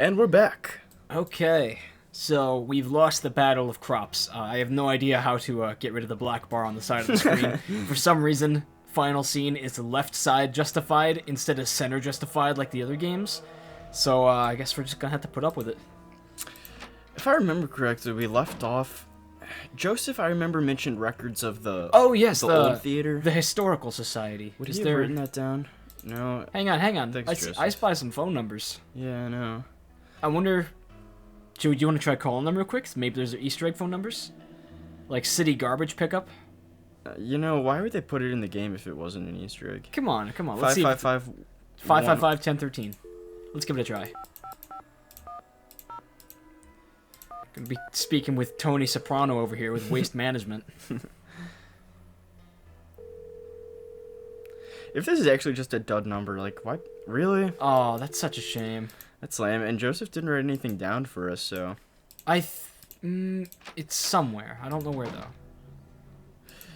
And we're back. Okay, so we've lost the battle of crops. I have no idea how to get rid of the black bar on the side of the screen. For some reason, final scene is left side justified instead of center justified like the other games. So I guess we're just gonna have to put up with it. If I remember correctly, we left off... Joseph, I remember, mentioned records of the... Oh yes, the old theater. The Historical Society. Would he have written that down? No. Hang on. Thanks, I spy some phone numbers. Yeah, I know. I wonder... Do you want to try calling them real quick? Maybe there's Easter egg phone numbers? Like city garbage pickup? Why would they put it in the game if it wasn't an Easter egg? Come on. Let's see. 555-1013. Let's give it a try. Gonna be speaking with Tony Soprano over here with Waste Management. If this is actually just a dud number, like, what? Really? Oh, that's such a shame. That's lame. And Joseph didn't write anything down for us, so... It's somewhere. I don't know where, though.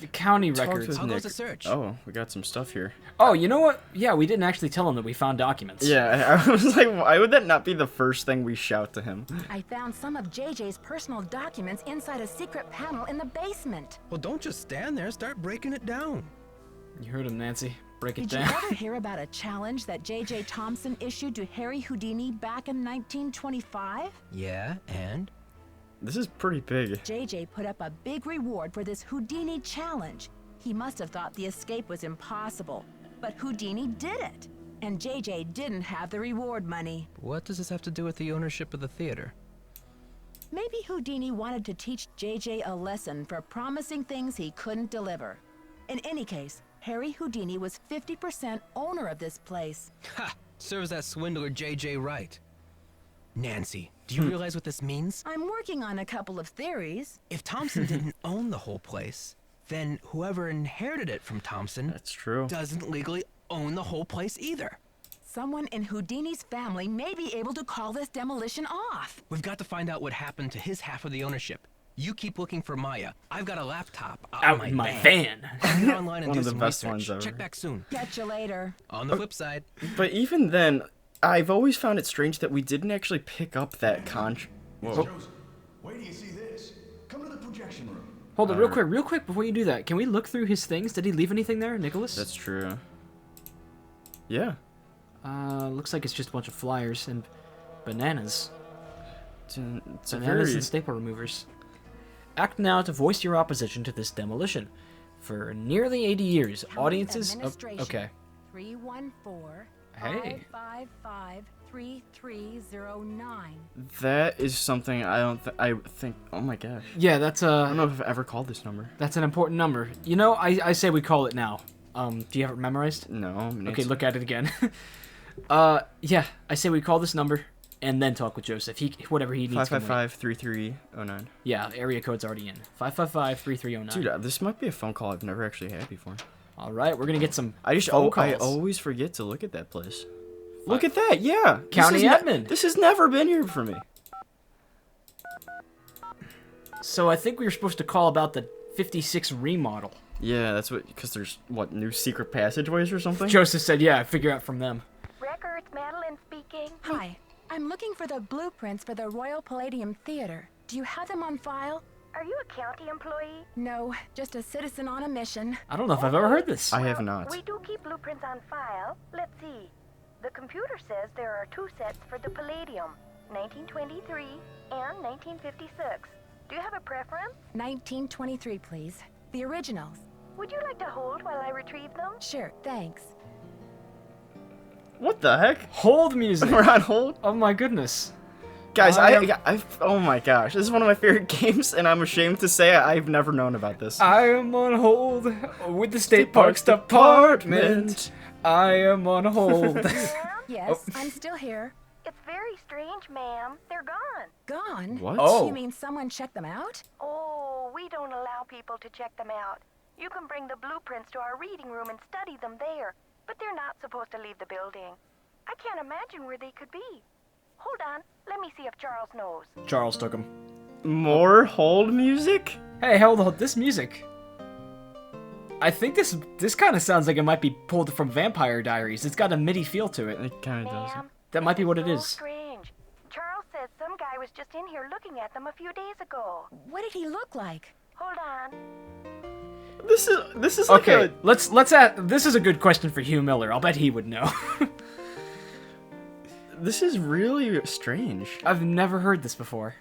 The county records. How goes the search? Oh, we got some stuff here. Oh, you know what? Yeah, we didn't actually tell him that we found documents. Yeah, I was like, why would that not be the first thing we shout to him? I found some of JJ's personal documents inside a secret panel in the basement. Well, don't just stand there. Start breaking it down. You heard him, Nancy. Break it Did down. you ever hear about a challenge that JJ Thompson issued to Harry Houdini back in 1925? Yeah, and? This is pretty big. JJ put up a big reward for this Houdini challenge. He must have thought the escape was impossible, but Houdini did it. And JJ didn't have the reward money. What does this have to do with the ownership of the theater? Maybe Houdini wanted to teach JJ a lesson for promising things he couldn't deliver. In any case, Harry Houdini was 50% owner of this place. Ha! Serves that swindler JJ right. Nancy, do you realize what this means? I'm working on a couple of theories. If Thompson didn't own the whole place, then whoever inherited it from Thompson That's true. doesn't legally own the whole place either. Someone in Houdini's family may be able to call this demolition off. We've got to find out what happened to his half of the ownership. You keep looking for Maya. I've got a laptop Out in my van. Get online and One do of the some best research. ones ever. Check back soon. Catch you later. On the flip side. But even then, I've always found it strange that we didn't actually pick up that Whoa. Joseph, wait till you see this. Come to the projection room. Hold on, real quick, before you do that. Can we look through his things? Did he leave anything there, Nicholas? That's true. Yeah. Looks like it's just a bunch of flyers and bananas. It's a Bananas very... and staple removers. Act now to voice your opposition to this demolition. For nearly 80 years, County audiences... Oh, Administration. okay. 314 Hey. 555 3309. That is something I think... Oh my gosh. Yeah, that's I don't know if I've ever called this number. that's an important number. You know, I say we call it now. Do you have it memorized? No. Okay, look at it again. Yeah, I say we call this number and then talk with Joseph. Whatever he needs. 555-3309. Yeah, area code's already in. 555-3309. Dude, this might be a phone call I've never actually had before. All right, we're gonna get some I phone calls. I always forget to look at that place. Look at that, yeah. County admin. This has never been here for me. So I think we were supposed to call about the 56 remodel. Yeah, that's what, because there's, new secret passageways or something? Joseph said, yeah, figure out from them. Records, Madeline speaking. Hi, I'm looking for the blueprints for the Royal Palladium Theater. Do you have them on file? Are you a county employee? No, just a citizen on a mission. I don't know if I've ever heard this. I have not. We do keep blueprints on file. Let's see. The computer says there are 2 sets for the Palladium, 1923 and 1956. Do you have a preference? 1923, please. The originals. Would you like to hold while I retrieve them? Sure, thanks. What the heck? Hold music. We're on hold? Oh my goodness. Guys, oh my gosh, this is one of my favorite games, and I'm ashamed to say I've never known about this. I am on hold with the State Parks Department. I am on hold. Yes, I'm still here. It's very strange, ma'am. They're gone. Gone? What? Oh. You mean someone checked them out? Oh, we don't allow people to check them out. You can bring the blueprints to our reading room and study them there, but they're not supposed to leave the building. I can't imagine where they could be. Hold on, let me see if Charles knows. Charles took him. More hold music? Hey, hold on, this music. I think this kind of sounds like it might be pulled from Vampire Diaries. It's got a MIDI feel to it. It kind of does. Ma'am, That might be what it so is. Strange. Charles says some guy was just in here looking at them a few days ago. What did he look like? Hold on. This is like Okay, a... let's this is a good question for Hugh Miller. I'll bet he would know. This is really strange. I've never heard this before.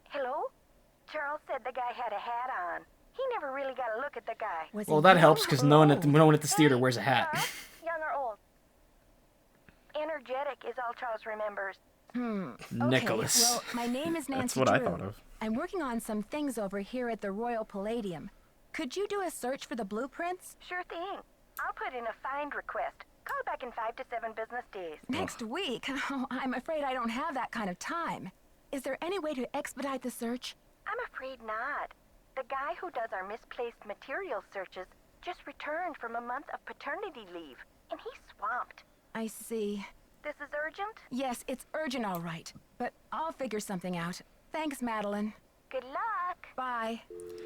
Hello? Charles said the guy had a hat on. He never really got a look at the guy. Was Well, he that young helps because or no one old? at this theater wears a hat. Young or old? Energetic is all Charles remembers. Nicholas. Okay, well, my name is Nancy That's what I Drew. thought of. I'm working on some things over here at the Royal Palladium. Could you do a search for the blueprints? Sure thing. I'll put in a find request. Call back in 5 to 7 business days. Next week? Oh, I'm afraid I don't have that kind of time. Is there any way to expedite the search? I'm afraid not. The guy who does our misplaced material searches just returned from a month of paternity leave, and he's swamped. I see. This is urgent? Yes, it's urgent, all right. But I'll figure something out. Thanks, Madeline. Good luck. Bye.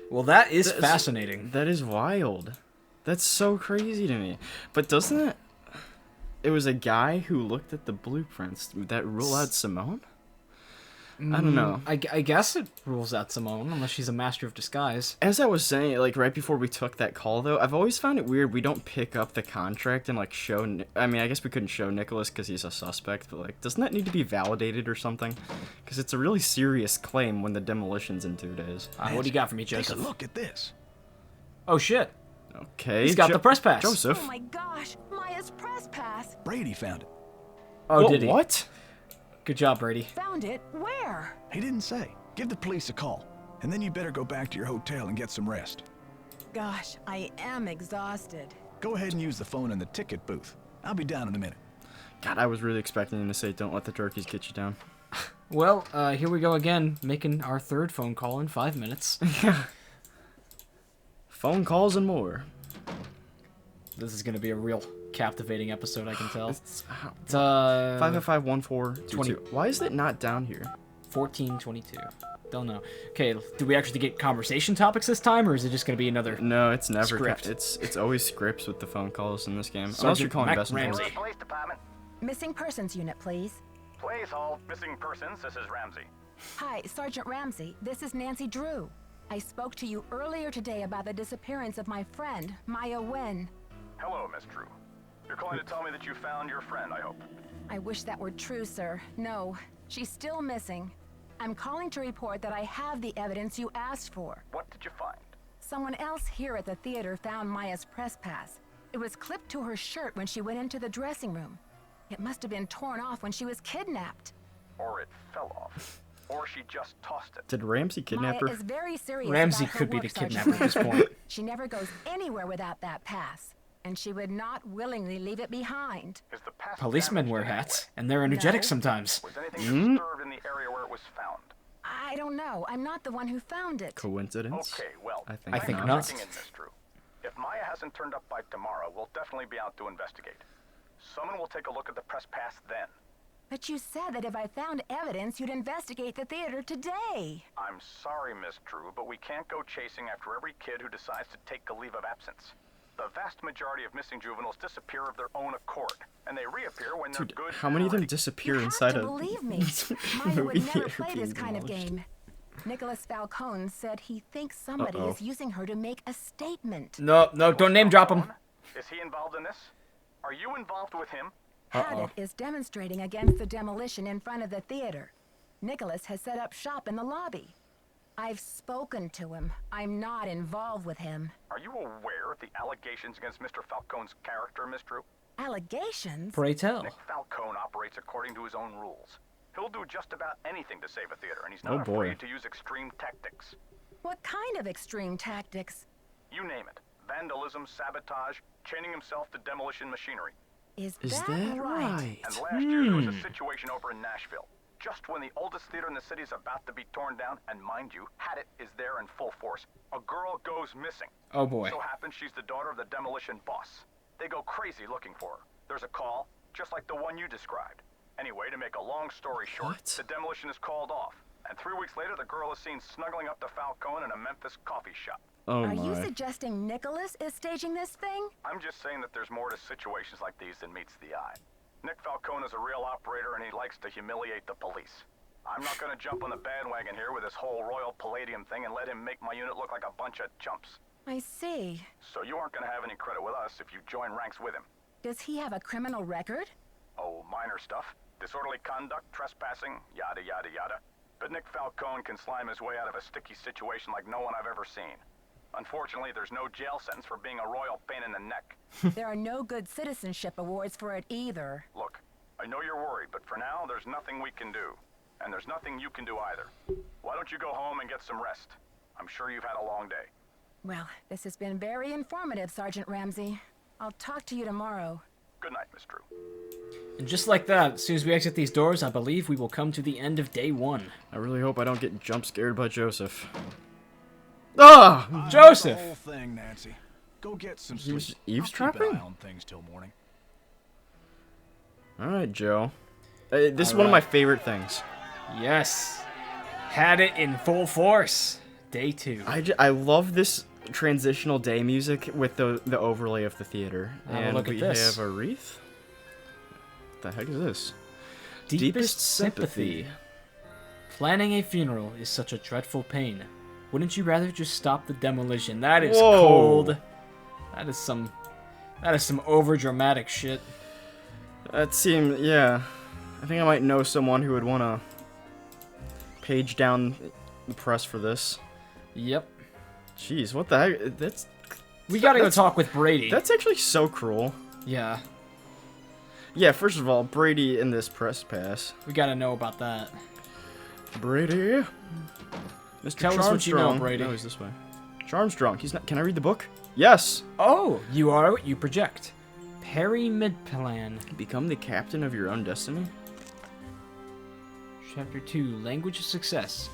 Well, that is That's- fascinating. That is wild. That's so crazy to me. But doesn't it... It was a guy who looked at the blueprints that rule out Simone? I don't know. I guess it rules out Simone, unless she's a master of disguise. As I was saying, like, right before we took that call, though, I've always found it weird we don't pick up the contract and, like, show... I mean, I guess we couldn't show Nicholas because he's a suspect, but, like, doesn't that need to be validated or something? Because it's a really serious claim when the demolition's in 2 days. What do you got for me, Take a Joseph? look at this. Oh, shit. Okay. He's got the press pass. Joseph. Oh my gosh, Maya's press pass. Brady found it. Oh, Wha- did he? What? Good job, Brady. Found it? Where? He didn't say. Give the police a call, and then you better go back to your hotel and get some rest. Gosh, I am exhausted. Go ahead and use the phone in the ticket booth. I'll be down in a minute. God, I was really expecting him to say, don't let the turkeys get you down. Well, here we go again, making our third phone call in 5 minutes. Phone calls and more. This is gonna be a real captivating episode, I can tell. It's, It's 555-1422. 20. Why is it not down here? 1422. Don't know. Okay, do we actually get conversation topics this time, or is it just gonna be another? No, it's never. Script. It's always scripts with the phone calls in this game. Unless Sergeant you're calling Mac best Ramsey. friends. Police Department. Missing persons unit, please. Please hold. Missing persons. This is Ramsey. Hi, Sergeant Ramsey. This is Nancy Drew. I spoke to you earlier today about the disappearance of my friend, Maya Wen. Hello, Miss Drew. You're calling to tell me that you found your friend, I hope. I wish that were true, sir. No, she's still missing. I'm calling to report that I have the evidence you asked for. What did you find? Someone else here at the theater found Maya's press pass. It was clipped to her shirt when she went into the dressing room. It must have been torn off when she was kidnapped. Or it fell off. Or she just tossed it. Did Ramsey kidnap Maya her? is very serious Ramsey about her could be work, the Sergeant kidnapper at this Ramsey. point. She never goes anywhere without that pass, and she would not willingly leave it behind. Is the pass Policemen damaged wear in any hats, and they're energetic No. sometimes. way? Was anything disturbed in the area where it was found? I don't know. I'm not the one who found it. Coincidence? Okay, well, I think I think thanks not. for checking in, Miss Drew. If Maya hasn't turned up by tomorrow, we'll definitely be out to investigate. Someone will take a look at the press pass then. But you said that if I found evidence, you'd investigate the theater today. I'm sorry, Miss Drew, but we can't go chasing after every kid who decides to take a leave of absence. The vast majority of missing juveniles disappear of their own accord, and they reappear when they're Dude, good how many of and them ready. disappear You inside have to a believe me. Maya movie would never theater play being this kind of demolished? game. Nicholas Falcone said he thinks somebody Uh-oh. is using her to make a statement. No, don't name drop him. Is he involved in this? Are you involved with him? Haddock is demonstrating against the demolition in front of the theater. Nicholas has set up shop in the lobby. I've spoken to him. I'm not involved with him. Are you aware of the allegations against Mr. Falcone's character, Miss Drew? Allegations? Pray tell. Nick Falcone operates according to his own rules. He'll do just about anything to save a theater, and he's Oh, not boy. afraid to use extreme tactics. What kind of extreme tactics? You name it. Vandalism, sabotage, chaining himself to demolition machinery. Is Is that that right? right? And last year there was a situation over in Nashville. Just when the oldest theater in the city is about to be torn down, and mind you, Hadit is there in full force, a girl goes missing. Oh boy. So happens she's the daughter of the demolition boss. They go crazy looking for her. There's a call, just like the one you described. Anyway, to make a long story short, What? the demolition is called off. And 3 weeks later, the girl is seen snuggling up to Falcone in a Memphis coffee shop. Oh Are you my. suggesting Nicholas is staging this thing? I'm just saying that there's more to situations like these than meets the eye. Nick Falcone is a real operator and he likes to humiliate the police. I'm not gonna jump on the bandwagon here with this whole Royal Palladium thing and let him make my unit look like a bunch of chumps. I see. So you aren't gonna have any credit with us if you join ranks with him. Does he have a criminal record? Oh, minor stuff. Disorderly conduct, trespassing, yada yada yada. But Nick Falcone can slime his way out of a sticky situation like no one I've ever seen. Unfortunately, there's no jail sentence for being a royal pain in the neck. There are no good citizenship awards for it either. Look, I know you're worried, but for now, there's nothing we can do. And there's nothing you can do either. Why don't you go home and get some rest? I'm sure you've had a long day. Well, this has been very informative, Sergeant Ramsey. I'll talk to you tomorrow. Good night, Miss Drew. And just like that, as soon as we exit these doors, I believe we will come to the end of day 1. I really hope I don't get jump scared by Joseph. Ah! Joseph! The whole thing, Nancy. Go get some He was sleep. eavesdropping? I'll keep an eye on things till morning. Alright, Joe. This is one of my favorite things. Yes. Had it in full force. Day 2. I love this transitional day music with the overlay of the theater. Have a And look at we this. have a wreath. What the heck is this? Deepest sympathy. Planning a funeral is such a dreadful pain. Wouldn't you rather just stop the demolition? That is Whoa. cold. That is some over dramatic shit. That seemed, yeah. I think I might know someone who would want to page down the press for this. Yep. Jeez, what the heck? We gotta go talk with Brady. That's actually so cruel. Yeah. Yeah, first of all, Brady in this press pass. We gotta know about that. Brady. Mr. Tell us what you know, Charmstrong. Brady. No, he's this way. Charmstrong. He's not. Can I read the book? Yes. Oh, you are what you project. Perry Midplan. Become the captain of your own destiny. Chapter 2, Language of Success.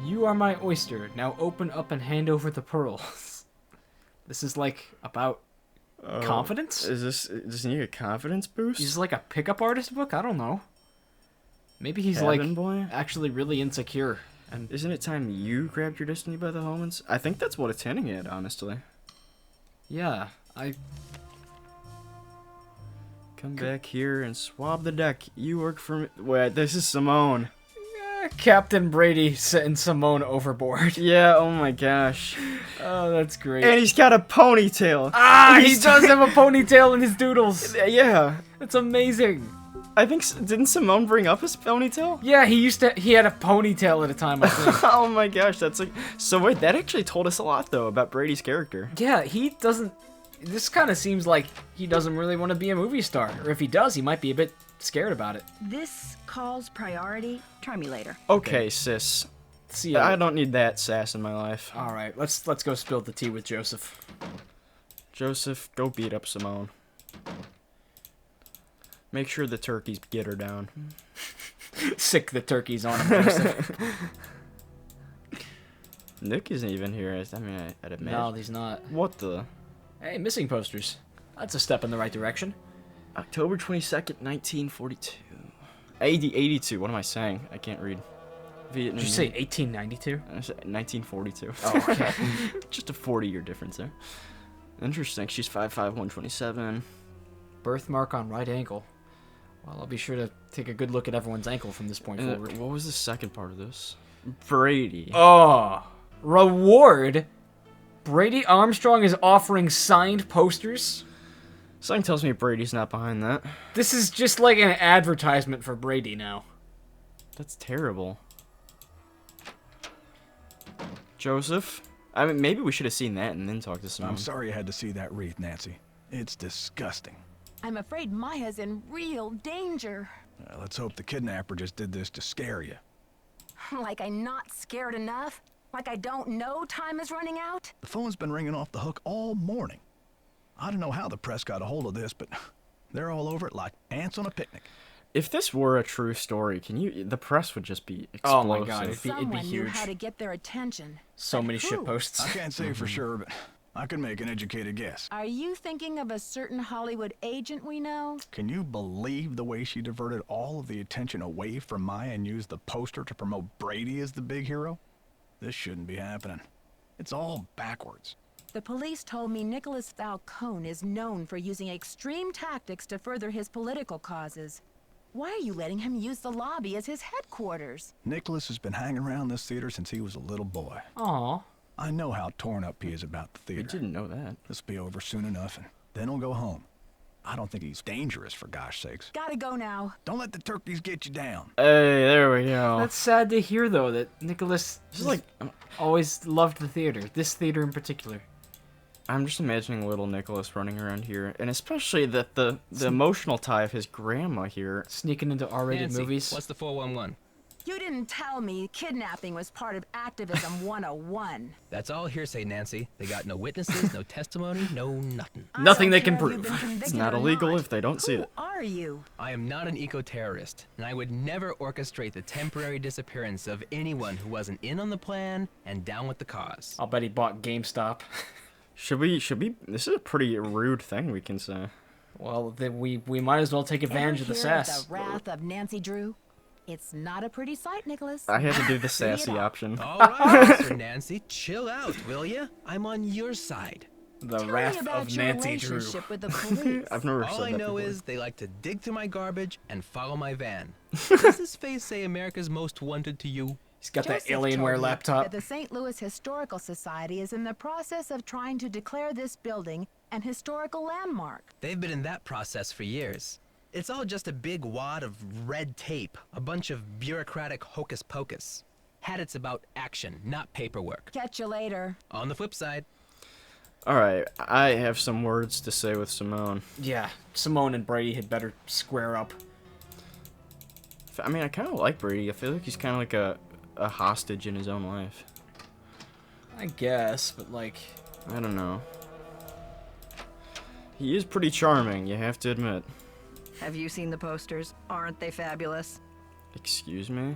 You are my oyster. Now open up and hand over the pearls. This is like about confidence? Does he need a confidence boost? He's like a pickup artist book? I don't know. Maybe he's Cabin like boy? actually really insecure. And Isn't it time you grabbed your destiny by the horns? I think that's what it's hinting at, honestly. yeah, Come back here and swab the deck. You work for me. Wait, this is Simone. Captain Brady setting Simone overboard. Yeah, oh my gosh. Oh, that's great. And he's got a ponytail. he He's- does have a ponytail in his doodles. Yeah. That's amazing. I think, didn't Simone bring up his ponytail? Yeah, he had a ponytail at a time, I think. Oh my gosh, that's like... So wait, that actually told us a lot, though, about Brady's character. Yeah, he doesn't... This kind of seems like he doesn't really want to be a movie star. Or if he does, he might be a bit scared about it. This call's priority. Try me later. Okay, sis. See ya. I don't need that sass in my life. Alright, let's go spill the tea with Joseph. Joseph, go beat up Simone. Make sure the turkeys get her down. Sick the turkeys on him, Joseph. Nick isn't even here. I mean, I'd admit. No, he's not. What the? Hey, missing posters. That's a step in the right direction. October 22nd, 1942. 82. What am I saying? I can't read. Vietnam. Did you say 1892? I said 1942. Oh, okay. Just a 40-year difference there. Interesting. She's 5'5", 127. Birthmark on right ankle. Well, I'll be sure to take a good look at everyone's ankle from this point forward. What was the second part of this? Brady. Oh, reward? Brady Armstrong is offering signed posters? Something tells me Brady's not behind that. This is just like an advertisement for Brady now. That's terrible. Joseph? I mean, maybe we should have seen that and then talked to Simone. I'm sorry you had to see that wreath, Nancy. It's disgusting. I'm afraid Maya's in real danger. Let's hope the kidnapper just did this to scare you. Like I'm not scared enough? Like I don't know time is running out? The phone's been ringing off the hook all morning. I don't know how the press got a hold of this, but they're all over it like ants on a picnic. If this were a true story, the press would just be explosive. Oh my God, it'd be Someone knew huge. how to get their attention. So But many shit who? posts. I can't say for sure, but I can make an educated guess. Are you thinking of a certain Hollywood agent we know? Can you believe the way she diverted all of the attention away from Maya and used the poster to promote Brady as the big hero? This shouldn't be happening. It's all backwards. The police told me Nicholas Falcone is known for using extreme tactics to further his political causes. Why are you letting him use the lobby as his headquarters? Nicholas has been hanging around this theater since he was a little boy. Aw. I know how torn up he is about the I theater. didn't know that. This'll be over soon enough, and then he'll go home. I don't think he's dangerous, for gosh sakes. Gotta go now. Don't let the turkeys get you down. Hey, there we go. That's sad to hear, though, that Nicholas This is like, always loved the theater. This theater in particular. I'm just imagining little Nicholas running around here, and especially that the emotional tie of his grandma here. Sneaking into R-rated Nancy, movies. what's the 411? You didn't tell me kidnapping was part of activism 101. That's all hearsay, Nancy. They got no witnesses, no testimony, no nothing. Nothing they I don't can care if you've prove. been It's convicted not or illegal not. if they don't see Who it. are you? I am not an eco-terrorist, and I would never orchestrate the temporary disappearance of anyone who wasn't in on the plan and down with the cause. I'll bet he bought GameStop. Should we, this is a pretty rude thing we can say. Well, then we might as well take advantage of the Ever hear sass. The wrath of Nancy Drew? It's not a pretty sight, Nicholas. I had to do the sassy option. All right, Mr. Nancy, chill out, will ya? I'm on your side. The Tell me wrath about of your Nancy Drew. relationship with the police. I've never All said I that know before. is they like to dig through my garbage and follow my van. Does this face say America's Most Wanted to you? He's got that Joseph Alienware told me laptop. that the St. Louis Historical Society is in the process of trying to declare this building an historical landmark. They've been in that process for years. It's all just a big wad of red tape, a bunch of bureaucratic hocus pocus. Had it's about action, not paperwork. Catch you later. On the flip side, Alright, I have some words to say with Simone. Yeah, Simone and Brady had better square up. I mean, I kind of like Brady. I feel like he's kind of like a hostage in his own life. I guess, but like... I don't know. He is pretty charming, you have to admit. Have you seen the posters? Aren't they fabulous? Excuse me?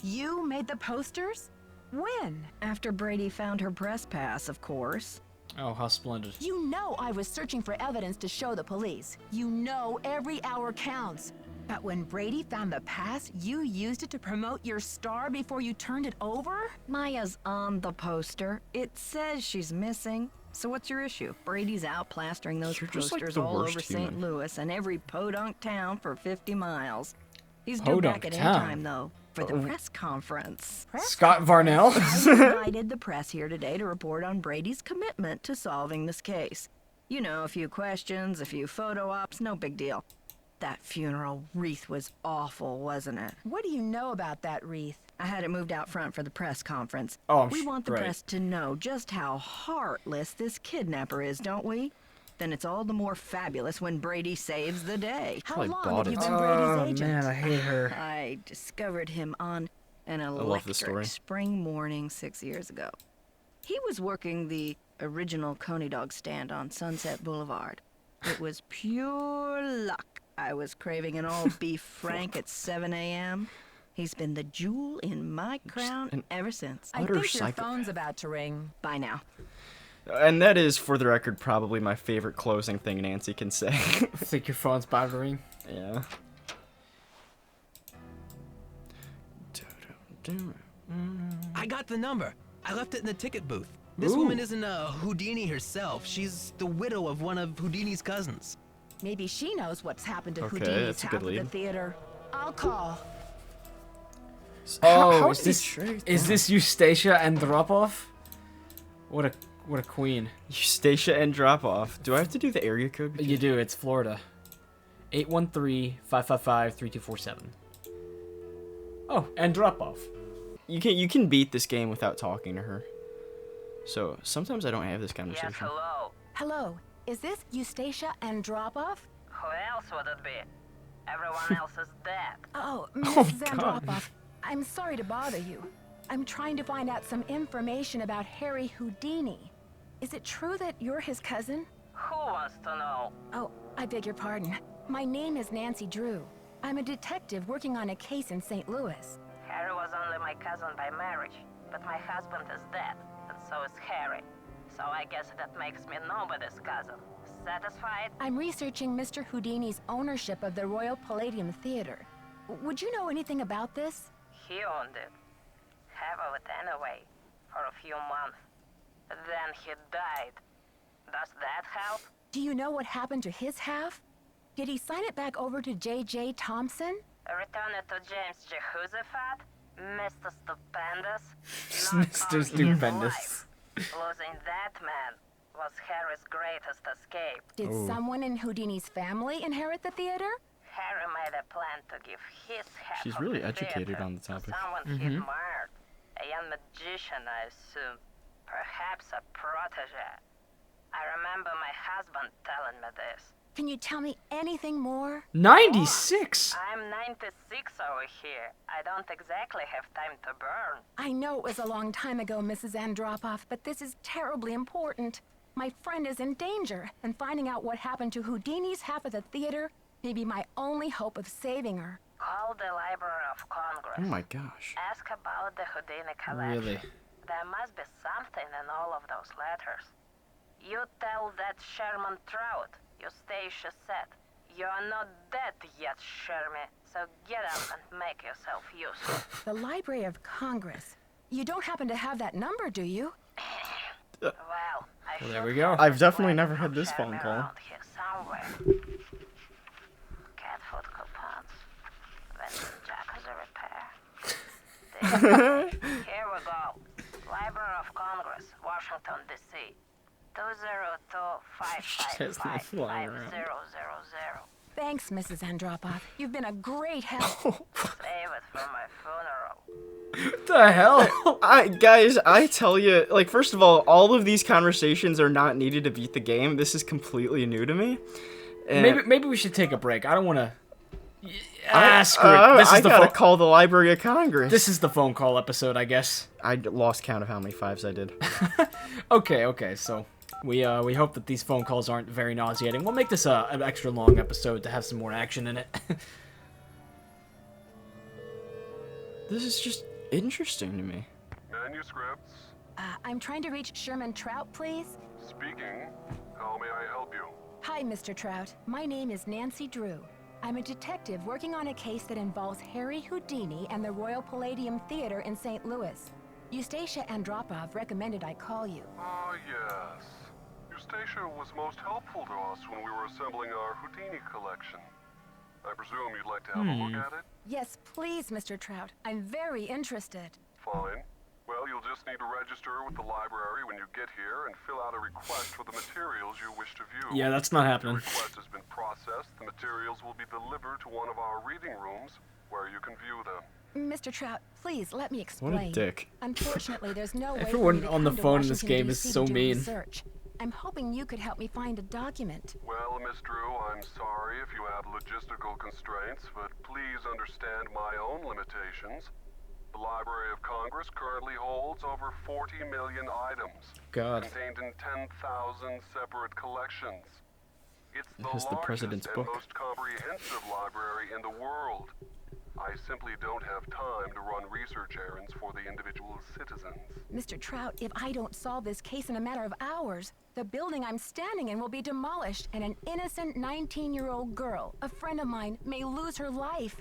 You made the posters? When? After Brady found her press pass, of course. Oh, how splendid. You know I was searching for evidence to show the police. You know every hour counts. But when Brady found the pass, you used it to promote your star before you turned it over? Maya's on the poster. It says she's missing. So what's your issue? Brady's out plastering those You're just like posters the all worst over St. human. Louis and every podunk town for 50 miles. He's due Podunk back at any town? time, though, for the press conference. Scott Varnell? I invited the press here today to report on Brady's commitment to solving this case. You know, a few questions, a few photo ops, no big deal. That funeral wreath was awful, wasn't it? What do you know about that wreath? I had it moved out front for the press conference. Oh, we want the right. press to know just how heartless this kidnapper is, don't we? Then it's all the more fabulous when Brady saves the day. How Probably long bought have you it. been Oh, Brady's agent? man, I hate her. I discovered him on an love this story. electric spring morning 6 years ago. He was working the original Coney Dog stand on Sunset Boulevard. It was pure luck. I was craving an all-beef Frank at 7 a.m. He's been the jewel in my crown an ever since. I utter think your psychopath. phone's about to ring. Bye now. And that is, for the record, probably my favorite closing thing Nancy can say. I think your phone's bothering. Yeah. I got the number. I left it in the ticket booth. This Ooh. woman isn't a Houdini herself. She's the widow of one of Houdini's cousins. Maybe she knows what's happened to Okay, Houdini's that's a half good of the lead. theater. I'll call. Oh, How is did he this trace is that? this Eustacia and Dropoff? What a queen. Eustacia and drop off. Do I have to do the area code? Because- You do, it's Florida. 813-555-3247. Oh, and Dropoff. You can beat this game without talking to her. So sometimes I don't have this conversation. Yes, hello. Hello, is this Eustacia and Dropoff? Who else would it be? Everyone else is dead. Oh, Oh, Mrs. God. Andropoff, I'm sorry to bother you. I'm trying to find out some information about Harry Houdini. Is it true that you're his cousin? Who wants to know? Oh, I beg your pardon. My name is Nancy Drew. I'm a detective working on a case in St. Louis. Harry was only my cousin by marriage, but my husband is dead, and so is Harry. So I guess that makes me nobody's cousin. Satisfied? I'm researching Mr. Houdini's ownership of the Royal Palladium Theater. Would you know anything about this? He owned it. Half of it anyway, for a few months. Then he died. Does that help? Do you know what happened to his half? Did he sign it back over to J.J. Thompson? Return it to James Jehoshaphat? Mr. Stupendous? Mr. Stupendous. Losing that man was Harry's greatest escape. Did someone in Houdini's family inherit the theater? Harry made a plan to give his half She's of really the educated theater on the topic. to someone he admired. A young magician, I assume. Perhaps a protege. I remember my husband telling me this. Can you tell me anything more? 96. I'm 96 over here. I don't exactly have time to burn. I know it was a long time ago, Mrs. Andropoff, but this is terribly important. My friend is in danger, and finding out what happened to Houdini's half of the theater may be my only hope of saving her. Call the Library of Congress. Oh my gosh. Ask about the Houdini collection. Really? There must be something in all of those letters. You tell that Sherman Trout, Eustacia said. You're not dead yet, Shermy, so get up and make yourself useful. The Library of Congress. You don't happen to have that number, do you? Well, Well, there we go. I've definitely never had this phone call. Around here somewhere. Cat food coupons. Vincent Jack has a repair. Here we go. Library of Congress, Washington, D.C. 202-555-5000. Thanks, Mrs. Andropoff. You've been a great help. Save it for my funeral. What the hell? Guys, I tell you, like, first of all of these conversations are not needed to beat the game. This is completely new to me. And Maybe we should take a break. I don't want to. Screw it. This is I the gotta phone. call the Library of Congress. This is the phone call episode, I guess. I lost count of how many fives I did. Okay. So we hope that these phone calls aren't very nauseating. We'll make this an extra long episode to have some more action in it. This is just interesting to me. Manuscripts. I'm trying to reach Sherman Trout, please. Speaking. How may I help you? Hi, Mr. Trout. My name is Nancy Drew. I'm a detective working on a case that involves Harry Houdini and the Royal Palladium Theater in St. Louis. Eustacia Andropov recommended I call you. Ah, yes. Eustacia was most helpful to us when we were assembling our Houdini collection. I presume you'd like to have a look at it? Yes, please, Mr. Trout. I'm very interested. Fine. Well, you'll just need to register with the library when you get here and fill out a request for the materials you wish to view. Yeah, that's not The happening. request has been processed. The materials will be delivered to one of our reading rooms where you can view them. Mr. Trout, please let me What explain. a dick. Unfortunately, there's no way Everyone for me to on the come to phone in this Washington, game is DC so to do mean. research. I'm hoping you could help me find a document. Well, Miss Drew, I'm sorry if you have logistical constraints, but please understand my own limitations. The Library of Congress currently holds over 40 million items, God. contained in 10,000 separate collections. It's the has the largest president's and book. most comprehensive library in the world. I simply don't have time to run research errands for the individual citizens. Mr. Trout, if I don't solve this case in a matter of hours, the building I'm standing in will be demolished and an innocent 19-year-old girl, a friend of mine, may lose her life.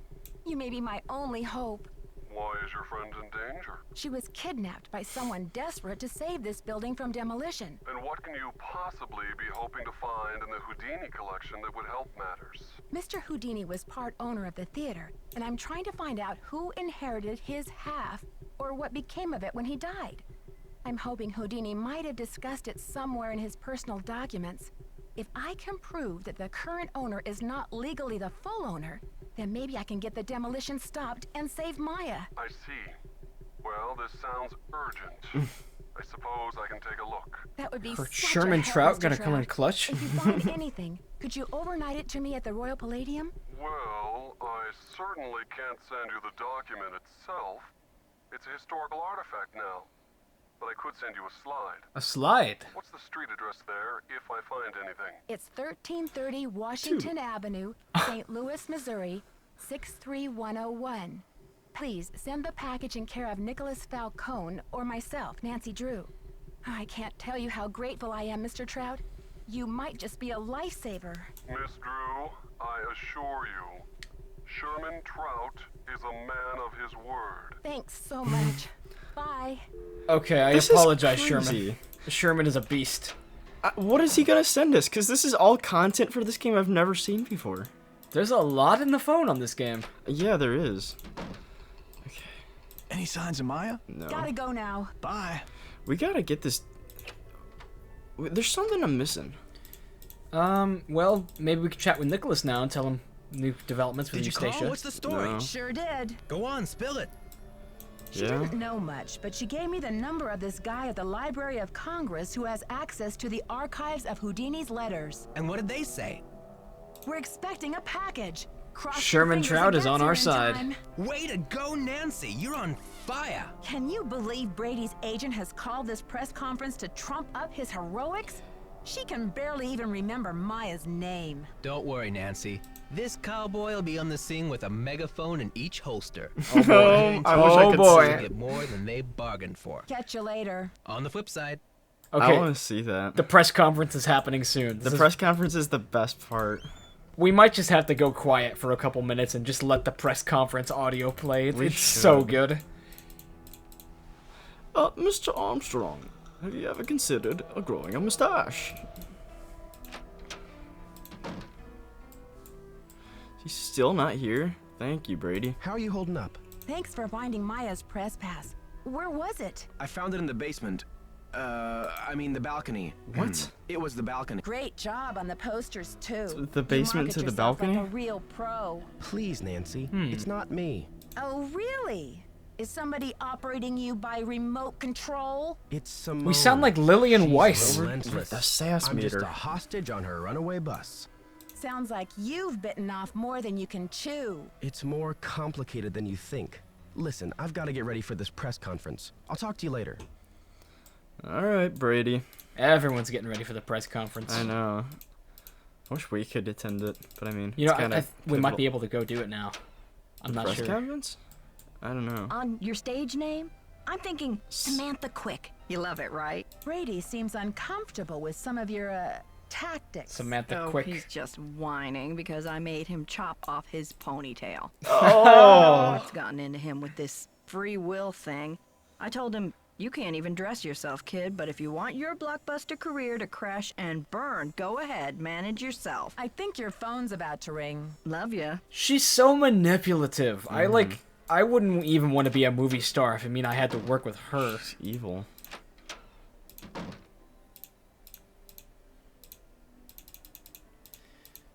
You may be my only hope. Why is your friend in danger? She was kidnapped by someone desperate to save this building from demolition. And what can you possibly be hoping to find in the Houdini collection that would help matters? Mr. Houdini was part owner of the theater, and I'm trying to find out who inherited his half or what became of it when he died. I'm hoping Houdini might have discussed it somewhere in his personal documents. If I can prove that the current owner is not legally the full owner, then maybe I can get the demolition stopped and save Maya. I see. Well, this sounds urgent. I suppose I can take a look. That would be Her such Sherman a help, Trout Mr. gonna come in Trout. clutch? If you find anything, could you overnight it to me at the Royal Palladium? Well, I certainly can't send you the document itself. It's a historical artifact now. But I could send you a slide. A slide. What's the street address there, if I find anything? It's 1330 Washington Avenue, St. Louis, Missouri, 63101. Please send the package in care of Nicholas Falcone or myself, Nancy Drew. I can't tell you how grateful I am, Mr. Trout. You might just be a lifesaver. Miss Drew, I assure you, Sherman Trout is a man of his word. Thanks so much. Bye. Okay, I This is apologize, crazy. Sherman. Sherman is a beast. What is he gonna send us? Because this is all content for this game I've never seen before. There's a lot in the phone on this game. Yeah, there is. Okay. Any signs of Maya? No. Gotta go now. Bye. We gotta get this. There's something I'm missing. Well, maybe we could chat with Nicholas now and tell him new developments with Did you call? Eustacia. What's the story? No. Sure did. Go on, spill it. She Yeah? didn't know much, but she gave me the number of this guy at the Library of Congress who has access to the archives of Houdini's letters. And what did they say? We're expecting a package. Cross your Sherman fingers Trout it is gets on here our in side. time. Way to go, Nancy. You're on fire. Can you believe Brady's agent has called this press conference to trump up his heroics? She can barely even remember Maya's name. Don't worry, Nancy. This cowboy will be on the scene with a megaphone in each holster. Oh, boy. I wish I Oh, could boy. see To it. get more than they bargained for. Catch you later. On the flip side, I Okay, want to see that. the press conference is happening soon. The press conference is the best part. We might just have to go quiet for a couple minutes and just let the press conference audio play. We It's so should. good. Mr. Armstrong, have you ever considered growing a mustache? He's still not here. Thank you, Brady. How are you holding up? Thanks for finding Maya's press pass. Where was it? I found it in the basement. I mean the balcony. What? It was the balcony. Great job on the posters too. The basement You to the market yourself balcony? Like a real pro. Please, Nancy. It's not me. Oh really? Is somebody operating you by remote control? It's Simone. We sound like Lillian She's Weiss. relentless. The sass I'm just meter. a hostage on her runaway bus. Sounds like you've bitten off more than you can chew. It's more complicated than you think. Listen, I've got to get ready for this press conference. I'll talk to you later. Alright, Brady. Everyone's getting ready for the press conference. I know. I wish we could attend it, but I mean, You know, it's kinda we might be pivotal. able to go do it now. I'm not Press sure. conference? I don't know. On your stage name? I'm thinking Samantha Quick. You love it, right? Brady seems uncomfortable with some of your, tactics. Samantha Oh, Quick. he's just whining because I made him chop off his ponytail. Oh! What's gotten into him with this free will thing? I told him, you can't even dress yourself, kid, but if you want your blockbuster career to crash and burn, go ahead, manage yourself. I think your phone's about to ring. Love ya. She's so manipulative. I wouldn't even want to be a movie star if it mean I had to work with her. It's evil.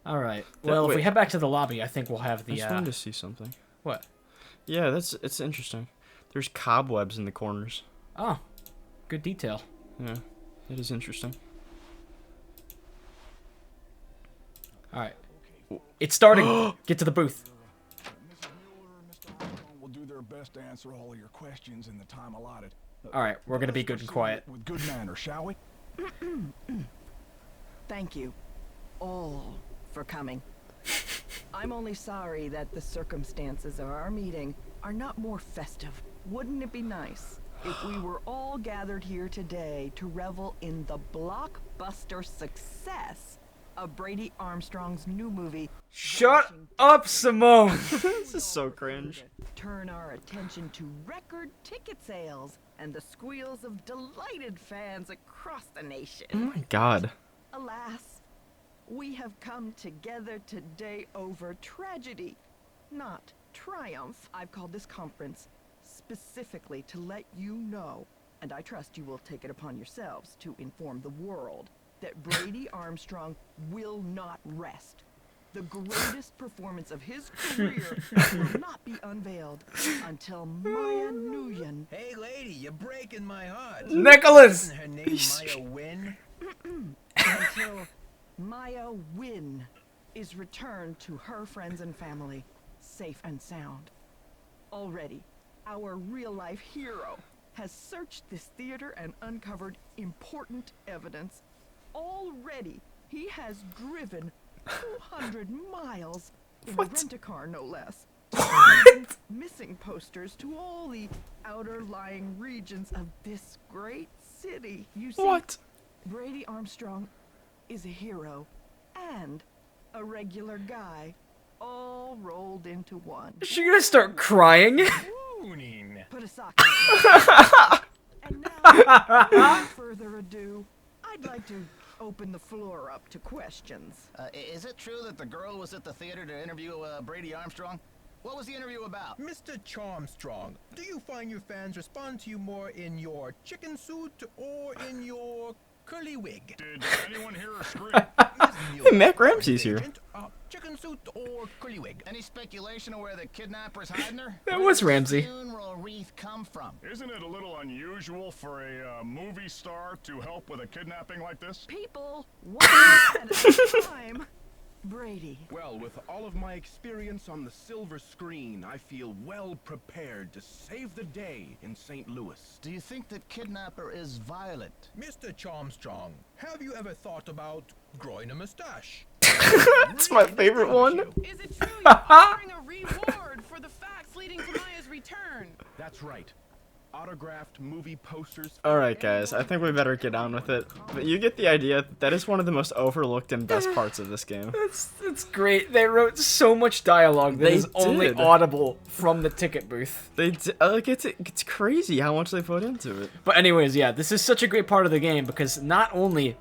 All right. Well, if we wait. head back to the lobby, I think we'll have I the just wanted to see something. what? Yeah, it's interesting. There's cobwebs in the corners. Oh, good detail. Yeah, it is interesting. All right. It's starting. Get to the booth. Mrs. Mueller and Mr. Armstrong will do their best to answer all of your questions in the time allotted. All right, we're gonna be good and quiet. With good manners, shall we? Thank you, all, for coming. I'm only sorry that the circumstances of our meeting are not more festive. Wouldn't it be nice if we were all gathered here today to revel in the blockbuster success of Brady Armstrong's new movie? Shut up, Simone. This is so cringe. Turn our attention to record ticket sales and the squeals of delighted fans across the nation. Oh my god. Alas, we have come together today over tragedy, not triumph. I've called this conference specifically to let you know, and I trust you will take it upon yourselves to inform the world, that Brady Armstrong will not rest. The greatest performance of his career will not be unveiled until Maya Nguyen. hey lady, you're breaking my heart. Nicholas. Isn't her name Maya Wynn? Until Maya Wynn is returned to her friends and family, safe and sound. Already, our real-life hero has searched this theater and uncovered important evidence. Already, he has driven 200 miles in a rent-a-car, no less. Missing posters to all the outer-lying regions of this great city. You see, What? Brady Armstrong is a hero and a regular guy, all rolled into one. Is she gonna start crying? Mooning. Put a sock in it. And now, without further ado, I'd like to open the floor up to questions. Is it true that the girl was at the theater to interview Brady Armstrong? What was the interview about? Mr. Charmstrong, do you find your fans respond to you more in your chicken suit or in your curly wig? Did anyone hear her scream? Hey, Mac Ramsey's here. Chicken suit or curly wig? Any speculation of where the kidnapper's hiding her? That was Ramsey. Where does the funeral wreath come from? Isn't it a little unusual for a movie star to help with a kidnapping like this? People, one at a time. Brady. Well, with all of my experience on the silver screen, I feel well prepared to save the day in St. Louis. Do you think that kidnapper is violent? Mr. Charmstrong, have you ever thought about growing a mustache? That's my favorite one. Is it true you're offering a reward for the facts leading to Maya's return? That's right. Autographed movie posters. Alright guys, I think we better get on with it. But you get the idea. That is one of the most overlooked and best parts of this game. It's great. They wrote so much dialogue that is only audible from the ticket booth. They like it's crazy how much they put into it. But anyways, yeah, this is such a great part of the game because not only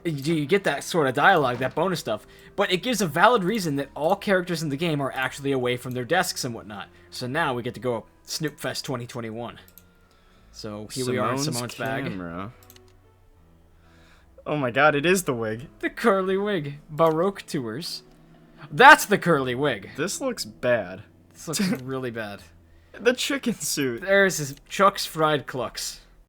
do you get that sort of dialogue, that bonus stuff, but it gives a valid reason that all characters in the game are actually away from their desks and whatnot. So now we get to go Snoop Fest 2021. So here we are in Simone's bag. Oh my god, it is the wig. The curly wig. Baroque Tours. That's the curly wig. This looks bad. This looks really bad. The chicken suit. There's his Chuck's Fried Clucks.